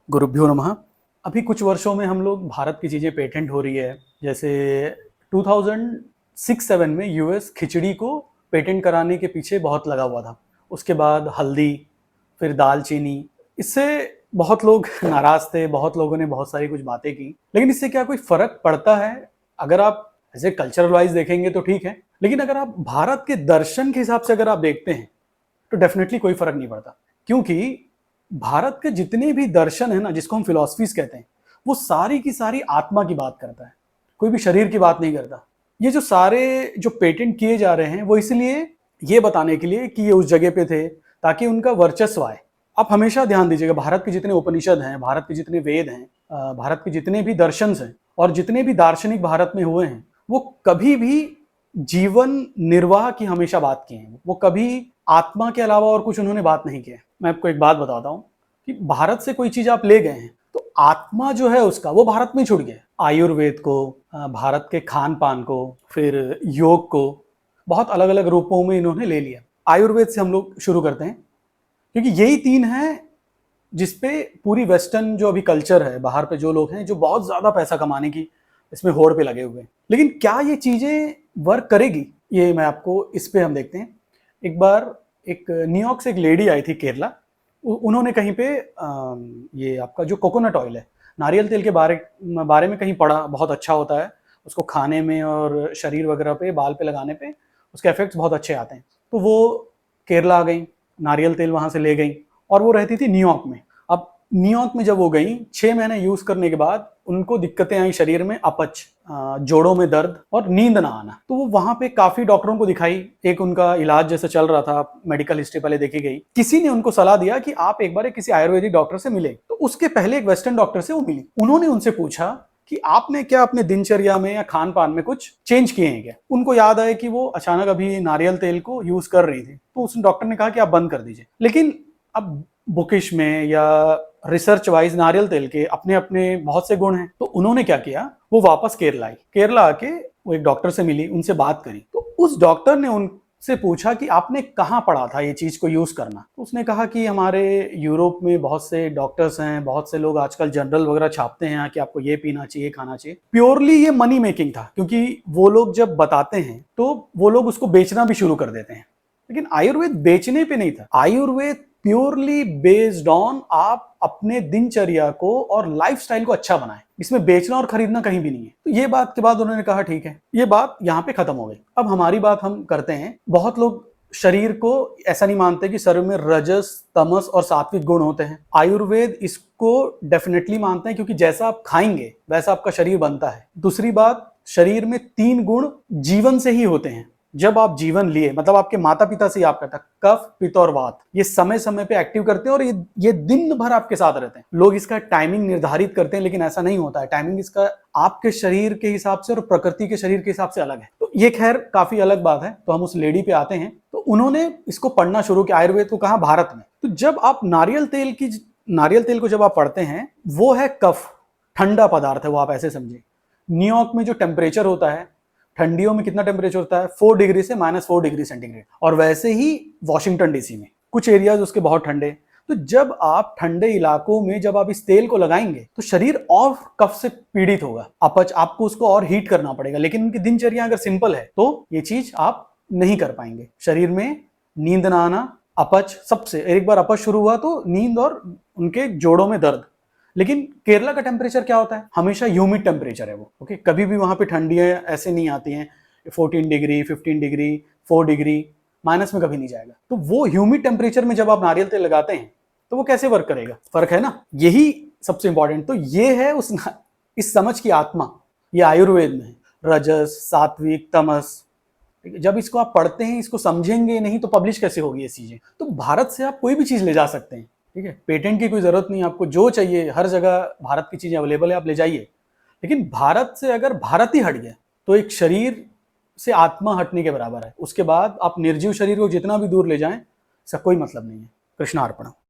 गुरुभ्यो नमः। अभी कुछ वर्षों में हम लोग भारत की चीज़ें पेटेंट हो रही है। जैसे 2006-7 में यूएस खिचड़ी को पेटेंट कराने के पीछे बहुत लगा हुआ था। उसके बाद हल्दी, फिर दालचीनी। इससे बहुत लोग नाराज़ थे, बहुत लोगों ने बहुत सारी कुछ बातें की। लेकिन इससे क्या कोई फ़र्क पड़ता है? अगर आप एज़ ए कल्चरल वाइज़ देखेंगे तो ठीक है, लेकिन अगर आप भारत के दर्शन के हिसाब से अगर आप देखते हैं, तो डेफ़िनेटली कोई फ़र्क नहीं पड़ता। क्योंकि भारत के जितने भी दर्शन है ना, जिसको हम फिलॉसफीज कहते हैं, वो सारी की सारी आत्मा की बात करता है, कोई भी शरीर की बात नहीं करता। ये जो सारे जो पेटेंट किए जा रहे हैं, वो इसलिए ये बताने के लिए कि ये उस जगह पे थे ताकि उनका वर्चस्व आए। आप हमेशा ध्यान दीजिएगा, भारत के जितने उपनिषद हैं, भारत के जितने वेद हैं, भारत के जितने भी दर्शन हैं और जितने भी दार्शनिक भारत में हुए हैं, वो कभी भी जीवन निर्वाह की हमेशा बात की है। वो कभी आत्मा के अलावा और कुछ उन्होंने बात नहीं किया। मैं आपको एक बात बताता हूँ कि भारत से कोई चीज आप ले गए हैं तो आत्मा जो है उसका वो भारत में छुट गया। आयुर्वेद को, भारत के खान पान को, फिर योग को बहुत अलग अलग रूपों में इन्होंने ले लिया। आयुर्वेद से हम लोग शुरू करते हैं क्योंकि यही तीन है जिसपे पूरी वेस्टर्न जो अभी कल्चर है, बाहर पे जो लोग हैं जो बहुत ज्यादा पैसा कमाने की इसमें होड़ पे लगे हुए हैं। लेकिन क्या ये चीजें वर्क करेगी, ये मैं आपको इस पे हम देखते हैं। एक बार एक न्यूयॉर्क से एक लेडी आई थी केरला। उन्होंने कहीं पे ये आपका जो कोकोनट ऑयल है, नारियल तेल के बारे में कहीं पढ़ा, बहुत अच्छा होता है उसको खाने में और शरीर वगैरह पे, बाल पे लगाने पे उसके इफेक्ट्स बहुत अच्छे आते हैं। तो वो केरला आ गई, नारियल तेल वहां से ले गई और वो रहती थी न्यूयॉर्क में। अब न्यूयॉर्क में जब वो गई, 6 महीने यूज करने के बाद उनको दिक्कतें आई शरीर में, अपच, जोड़ों में दर्द और नींद ना आना। तो वो वहां पे काफी डॉक्टरों को दिखाई। एक उनका इलाज जैसे चल रहा था, मेडिकल हिस्ट्री पहले देखी गई। किसी ने उनको सलाह दिया कि आप एक बार किसी आयुर्वेदिक डॉक्टर से मिले। तो उसके पहले एक वेस्टर्न डॉक्टर से वो मिली। उन्होंने उनसे पूछा कि आपने क्या अपने दिनचर्या में या खान पान में कुछ चेंज किए हैं क्या। उनको याद आया कि वो अचानक अभी नारियल तेल को यूज कर रही थी, तो उस डॉक्टर ने कहा कि आप बंद कर दीजिए। लेकिन अब बुकिश में या रिसर्च वाइज नारियल तेल के अपने अपने बहुत से गुण हैं। तो उन्होंने क्या किया, वो वापस केरला आई। केरला आके वो एक डॉक्टर से मिली, उनसे बात करी। तो उस डॉक्टर ने उनसे पूछा कि आपने कहाँ पढ़ा था ये चीज को यूज करना। तो उसने कहा कि हमारे यूरोप में बहुत से डॉक्टर्स हैं, बहुत से लोग आजकल जनरल वगैरह छापते हैं कि आपको ये पीना चाहिए, खाना चाहिए। प्योरली ये मनी मेकिंग था, क्योंकि वो लोग जब बताते हैं तो वो लोग उसको बेचना भी शुरू कर देते हैं। लेकिन आयुर्वेद बेचने पे नहीं था। आयुर्वेद प्योरली बेस्ड ऑन आप अपने दिनचर्या को और लाइफस्टाइल को अच्छा बनाएं। इसमें बेचना और खरीदना कहीं भी नहीं है। तो ये बात के बाद उन्होंने कहा ठीक है, ये बात यहाँ पे खत्म हो गई। अब हमारी बात हम करते हैं। बहुत लोग शरीर को ऐसा नहीं मानते कि शरीर में रजस, तमस और सात्विक गुण होते हैं। आयुर्वेद इसको डेफिनेटली मानते हैं, क्योंकि जैसा आप खाएंगे वैसा आपका शरीर बनता है। दूसरी बात, शरीर में 3 गुण जीवन से ही होते हैं। जब आप जीवन लिए, मतलब आपके माता पिता से आपका था, कफ, पित्त और वात, ये समय समय पे एक्टिव करते हैं और ये दिन भर आपके साथ रहते हैं। लोग इसका टाइमिंग निर्धारित करते हैं, लेकिन ऐसा नहीं होता है। टाइमिंग इसका आपके शरीर के हिसाब से और प्रकृति के शरीर के हिसाब से अलग है। तो ये खैर काफी अलग बात है। तो हम उस लेडी पे आते हैं। तो उन्होंने इसको पढ़ना शुरू किया, आयुर्वेद को, कहा भारत में। तो जब आप नारियल तेल को जब आप पढ़ते हैं, वो है कफ, ठंडा पदार्थ है वो, आप ऐसे समझिए। न्यूयॉर्क में जो टेम्परेचर होता है, ठंडियों में कितना टेम्परेचर होता है, 4 डिग्री से -4 डिग्री सेंटीग्रेड। और वैसे ही वॉशिंगटन डीसी में कुछ एरियाज उसके बहुत ठंडे। तो जब आप ठंडे इलाकों में जब आप इस तेल को लगाएंगे तो शरीर और कफ से पीड़ित होगा, अपच, आपको उसको और हीट करना पड़ेगा। लेकिन उनकी दिनचर्या अगर सिंपल है तो ये चीज आप नहीं कर पाएंगे। शरीर में नींद ना आना, अपच, सबसे एक बार अपच शुरू हुआ तो नींद और उनके जोड़ों में दर्द। लेकिन केरला का टेम्परेचर क्या होता है, हमेशा ह्यूमिड टेम्परेचर है वो। ओके, कभी भी वहां पे ठंडियां ऐसे नहीं आती हैं 14 डिग्री, 15 डिग्री, 4 डिग्री, माइनस में कभी नहीं जाएगा। तो वो ह्यूमिड टेम्परेचर में जब आप नारियल तेल लगाते हैं तो वो कैसे वर्क करेगा, फर्क है ना। यही सबसे इंपॉर्टेंट। तो ये है इस समझ की आत्मा। ये आयुर्वेद में है, रजस, सात्विक, तमस। जब इसको आप पढ़ते हैं, इसको समझेंगे नहीं तो पब्लिश कैसे होगी ये चीजें। तो भारत से आप कोई भी चीज ले जा सकते हैं, ठीक है। पेटेंट की कोई जरूरत नहीं, आपको जो चाहिए हर जगह भारत की चीजें अवेलेबल है, आप ले जाइए। लेकिन भारत से अगर भारत ही हट गया तो एक शरीर से आत्मा हटने के बराबर है। उसके बाद आप निर्जीव शरीर को जितना भी दूर ले जाएं, इसका कोई मतलब नहीं है। कृष्णार्पण।